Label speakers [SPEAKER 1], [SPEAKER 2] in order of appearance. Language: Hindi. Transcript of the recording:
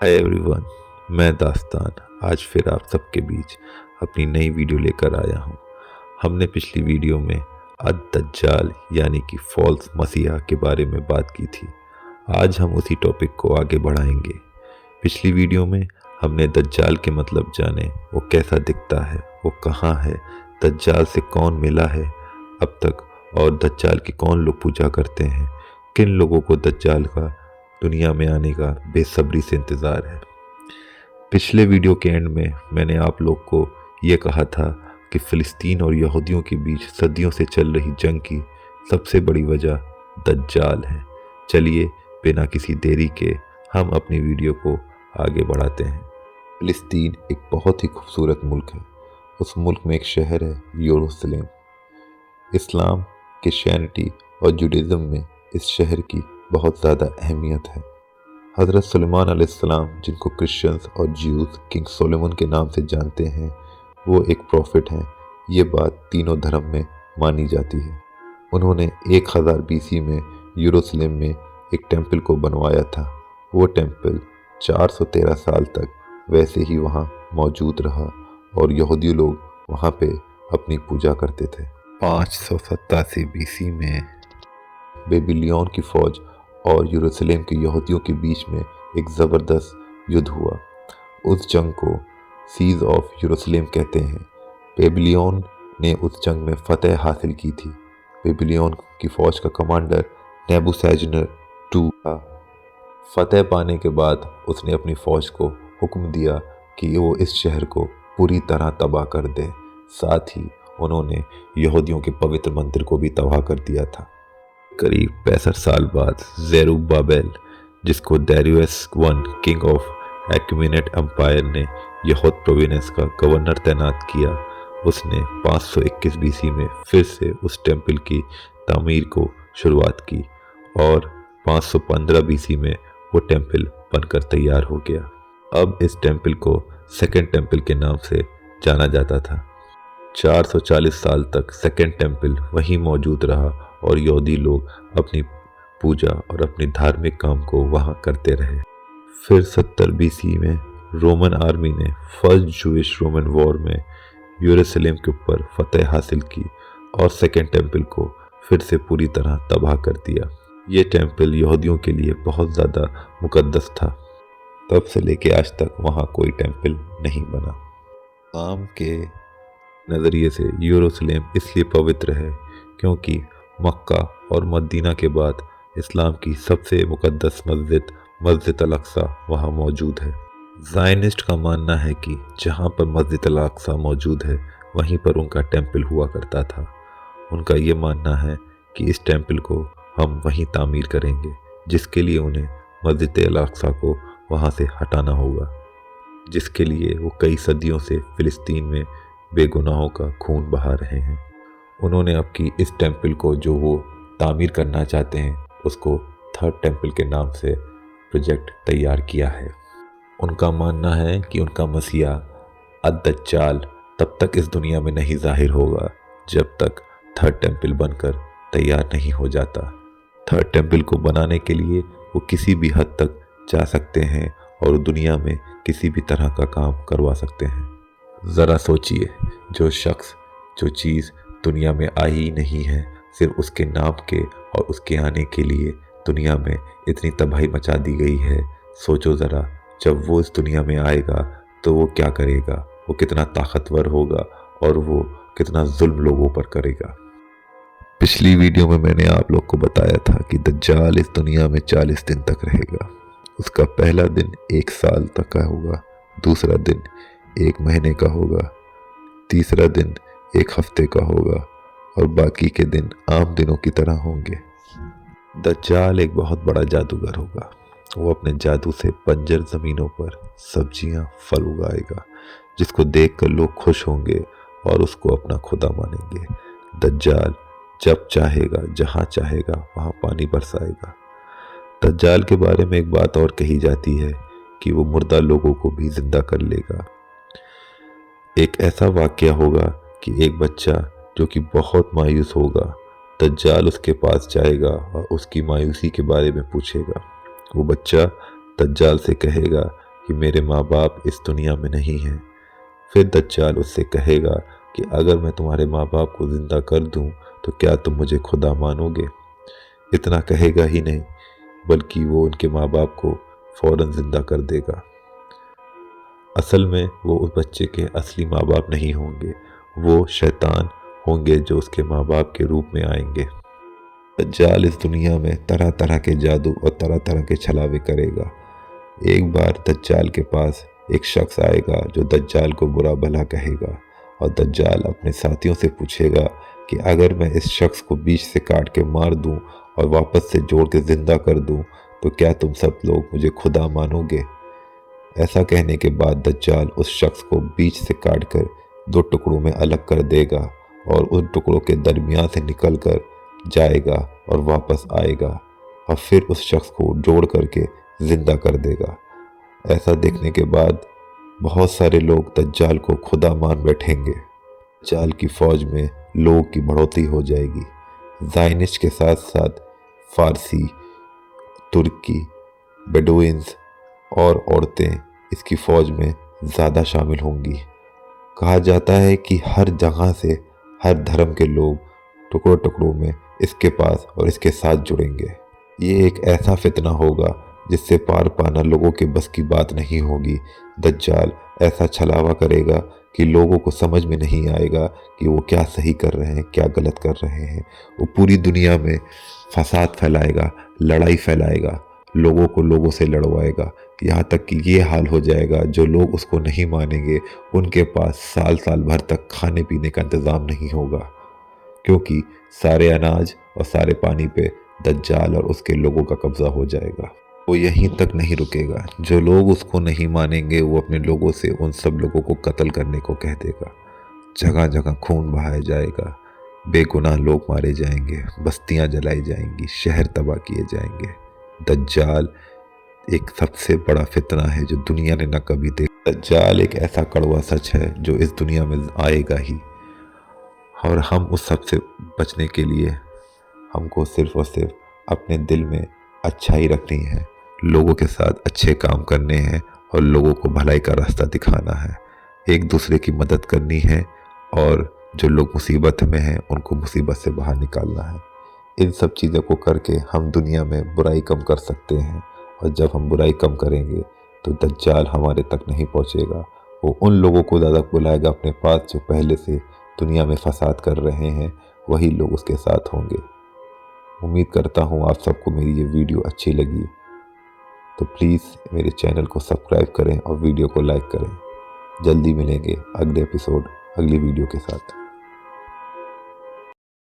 [SPEAKER 1] हाय एवरीवन, मैं दास्तान आज फिर आप सबके बीच अपनी नई वीडियो लेकर आया हूँ। हमने पिछली वीडियो में अद-दज्जाल यानी कि फॉल्स मसीहा के बारे में बात की थी। आज हम उसी टॉपिक को आगे बढ़ाएंगे। पिछली वीडियो में हमने दज्जाल के मतलब जाने, वो कैसा दिखता है, वो कहाँ है, दज्जाल से कौन मिला है अब तक और दज्जाल की कौन लोग पूजा करते हैं, किन लोगों को दज्जाल का दुनिया में आने का बेसब्री से इंतज़ार है। पिछले वीडियो के एंड में मैंने आप लोग को ये कहा था कि फ़िलिस्तीन और यहूदियों के बीच सदियों से चल रही जंग की सबसे बड़ी वजह दज्जाल है। चलिए बिना किसी देरी के हम अपनी वीडियो को आगे बढ़ाते हैं। फ़िलिस्तीन एक बहुत ही खूबसूरत मुल्क है। उस मुल्क में एक शहर है यरूशलेम। इस्लाम, क्रिश्चियनिटी और जुडाइज़म में इस शहर की बहुत ज़्यादा अहमियत है। हज़रत सुलेमान अलैहिस्सलाम, जिनको क्रिश्चियंस और ज्यूज़ किंग सोलोमन के नाम से जानते हैं, वो एक प्रॉफिट हैं। ये बात तीनों धर्म में मानी जाती है। उन्होंने 1000 BC में यरूशलेम में एक टेम्पल को बनवाया था। वो टेम्पल 413 साल तक वैसे ही वहाँ मौजूद रहा और यहूदी लोग वहाँ पे अपनी पूजा करते थे। 587 BC में बेबीलोन की फ़ौज और यरूशलेम के यहूदियों के बीच में एक ज़बरदस्त युद्ध हुआ। उस जंग को सीज ऑफ यरूशलेम कहते हैं। बेबीलोन ने उस जंग में फ़तह हासिल की थी। बेबीलोन की फ़ौज का कमांडर नेबूशडनेज़र II था। फ़तह पाने के बाद उसने अपनी फ़ौज को हुक्म दिया कि वो इस शहर को पूरी तरह तबाह कर दे। साथ ही उन्होंने यहूदियों के पवित्र मंदिर को भी तबाह कर दिया था। करीब 65 साल बाद ज़ेरुब्बाबेल, जिसको Darius I king of एक्यूमेनेट empire ने यहूद प्रोविंस का गवर्नर तैनात किया। उसने 521 BC में फिर से उस टेम्पल की तामीर को शुरुआत की और 515 BC में वो टेम्पल बनकर तैयार हो गया। अब इस टेम्पल को सेकंड टेम्पल के नाम से जाना जाता था। 440 साल तक सेकंड टेम्पल वहीं मौजूद रहा और यहूदी लोग अपनी पूजा और अपनी धार्मिक काम को वहाँ करते रहे। फिर 70 BC में रोमन आर्मी ने फर्स्ट जूइश रोमन वॉर में यरूशलेम के ऊपर फतह हासिल की और सेकंड टेम्पल को फिर से पूरी तरह तबाह कर दिया। ये टेम्पल यहूदियों के लिए बहुत ज़्यादा मुकद्दस था। तब से लेके आज तक वहाँ कोई टेम्पल नहीं बना। इस्लाम के नज़रिए से यरूशलेम इसलिए पवित्र है क्योंकि मक्का और मदीना के बाद इस्लाम की सबसे मुकद्दस मस्जिद अल-अक्सा वहाँ मौजूद है। ज़ायनिस्ट का मानना है कि जहाँ पर मस्जिद अल-अक्सा मौजूद है वहीं पर उनका टेम्पल हुआ करता था। उनका ये मानना है कि इस टेम्पल को हम वहीं तामीर करेंगे, जिसके लिए उन्हें मस्जिद अल-अक्सा को वहाँ से हटाना होगा, जिसके लिए वो कई सदियों से फ़िलिस्तीन में बेगुनाहों का खून बहा रहे हैं। उन्होंने अब की इस टेम्पल को जो वो तामीर करना चाहते हैं उसको थर्ड टेम्पल के नाम से प्रोजेक्ट तैयार किया है। उनका मानना है कि उनका मसीहा अद-दज्जाल तब तक इस दुनिया में नहीं ज़ाहिर होगा जब तक थर्ड टेम्पल बनकर तैयार नहीं हो जाता। थर्ड टेम्पल को बनाने के लिए वो किसी भी हद तक जा सकते हैं और दुनिया में किसी भी तरह का काम करवा सकते हैं। ज़रा सोचिए, जो शख्स, जो चीज़ दुनिया में आई ही नहीं है, सिर्फ उसके नाम के और उसके आने के लिए दुनिया में इतनी तबाही मचा दी गई है। सोचो ज़रा, जब वो इस दुनिया में आएगा तो वो क्या करेगा, वो कितना ताकतवर होगा और वो कितना जुल्म लोगों पर करेगा। पिछली वीडियो में मैंने आप लोग को बताया था कि दज्जाल इस दुनिया में 40 दिन तक रहेगा। उसका पहला दिन 1 साल तक का होगा, दूसरा दिन 1 महीने का होगा, तीसरा दिन 1 हफ्ते का होगा और बाकी के दिन आम दिनों की तरह होंगे। दज्जाल एक बहुत बड़ा जादूगर होगा। वो अपने जादू से बंजर ज़मीनों पर सब्जियां, फल उगाएगा, जिसको देखकर लोग खुश होंगे और उसको अपना खुदा मानेंगे। दज्जाल जब चाहेगा, जहाँ चाहेगा वहाँ पानी बरसाएगा। दज्जाल के बारे में एक बात और कही जाती है कि वो मुर्दा लोगों को भी जिंदा कर लेगा। एक ऐसा वाक़या होगा कि एक बच्चा जो कि बहुत मायूस होगा, दज्जाल उसके पास जाएगा और उसकी मायूसी के बारे में पूछेगा। वो बच्चा दज्जाल से कहेगा कि मेरे माँ बाप इस दुनिया में नहीं हैं। फिर दज्जाल उससे कहेगा कि अगर मैं तुम्हारे माँ बाप को ज़िंदा कर दूं तो क्या तुम मुझे खुदा मानोगे। इतना कहेगा ही नहीं बल्कि वो उनके माँ बाप को फ़ौरन ज़िंदा कर देगा। असल में वो उस बच्चे के असली माँ बाप नहीं होंगे, वो शैतान होंगे जो उसके माँ बाप के रूप में आएंगे। दज्जाल इस दुनिया में तरह तरह के जादू और तरह तरह के छलावे करेगा। एक बार दज्जाल के पास एक शख्स आएगा जो दज्जाल को बुरा भला कहेगा और दज्जाल अपने साथियों से पूछेगा कि अगर मैं इस शख्स को बीच से काट के मार दूं और वापस से जोड़ के ज़िंदा कर दूं तो क्या तुम सब लोग मुझे खुदा मानोगे। ऐसा कहने के बाद दज्जाल उस शख्स को बीच से काट कर 2 टुकड़ों में अलग कर देगा और उन टुकड़ों के दरमियान से निकल कर जाएगा और वापस आएगा और फिर उस शख्स को जोड़ करके ज़िंदा कर देगा। ऐसा देखने के बाद बहुत सारे लोग दज्जाल को खुदा मान बैठेंगे। दज्जाल की फ़ौज में लोगों की बढ़ोतरी हो जाएगी। ज़ायनिस्ट के साथ साथ फ़ारसी, तुर्की, बेडुइन्स और औरतें इसकी फ़ौज में ज़्यादा शामिल होंगी। कहा जाता है कि हर जगह से हर धर्म के लोग टुकड़ों टुकड़ों में इसके पास और इसके साथ जुड़ेंगे। ये एक ऐसा फितना होगा जिससे पार पाना लोगों के बस की बात नहीं होगी। दज्जाल ऐसा छलावा करेगा कि लोगों को समझ में नहीं आएगा कि वो क्या सही कर रहे हैं, क्या गलत कर रहे हैं। वो पूरी दुनिया में फसाद फैलाएगा, लड़ाई फैलाएगा, लोगों को लोगों से लड़वाएगा। यहाँ तक कि ये हाल हो जाएगा जो लोग उसको नहीं मानेंगे उनके पास साल साल भर तक खाने पीने का इंतज़ाम नहीं होगा, क्योंकि सारे अनाज और सारे पानी पे दज्जाल और उसके लोगों का कब्जा हो जाएगा। वो यहीं तक नहीं रुकेगा, जो लोग उसको नहीं मानेंगे वो अपने लोगों से उन सब लोगों को कत्ल करने को कह देगा। जगह जगह खून बहाया जाएगा, बेगुनाह लोग मारे जाएंगे, बस्तियां जलाई जाएंगी, शहर तबाह किए जाएंगे। दज्जाल एक सबसे बड़ा फितना है जो दुनिया ने न कभी देखा। दज्जाल एक ऐसा कड़वा सच है जो इस दुनिया में आएगा ही, और हम उस सब से बचने के लिए हमको सिर्फ और सिर्फ अपने दिल में अच्छाई रखनी है, लोगों के साथ अच्छे काम करने हैं और लोगों को भलाई का रास्ता दिखाना है, एक दूसरे की मदद करनी है और जो लोग मुसीबत में हैं उनको मुसीबत से बाहर निकालना है। इन सब चीज़ों को करके हम दुनिया में बुराई कम कर सकते हैं, और जब हम बुराई कम करेंगे तो दज्जाल हमारे तक नहीं पहुंचेगा। वो उन लोगों को ज़्यादा बुलाएगा अपने पास जो पहले से दुनिया में फसाद कर रहे हैं, वही लोग उसके साथ होंगे। उम्मीद करता हूँ आप सबको मेरी ये वीडियो अच्छी लगी, तो प्लीज़ मेरे चैनल को सब्सक्राइब करें और वीडियो को लाइक करें। जल्दी मिलेंगे अगले एपिसोड अगली वीडियो के साथ।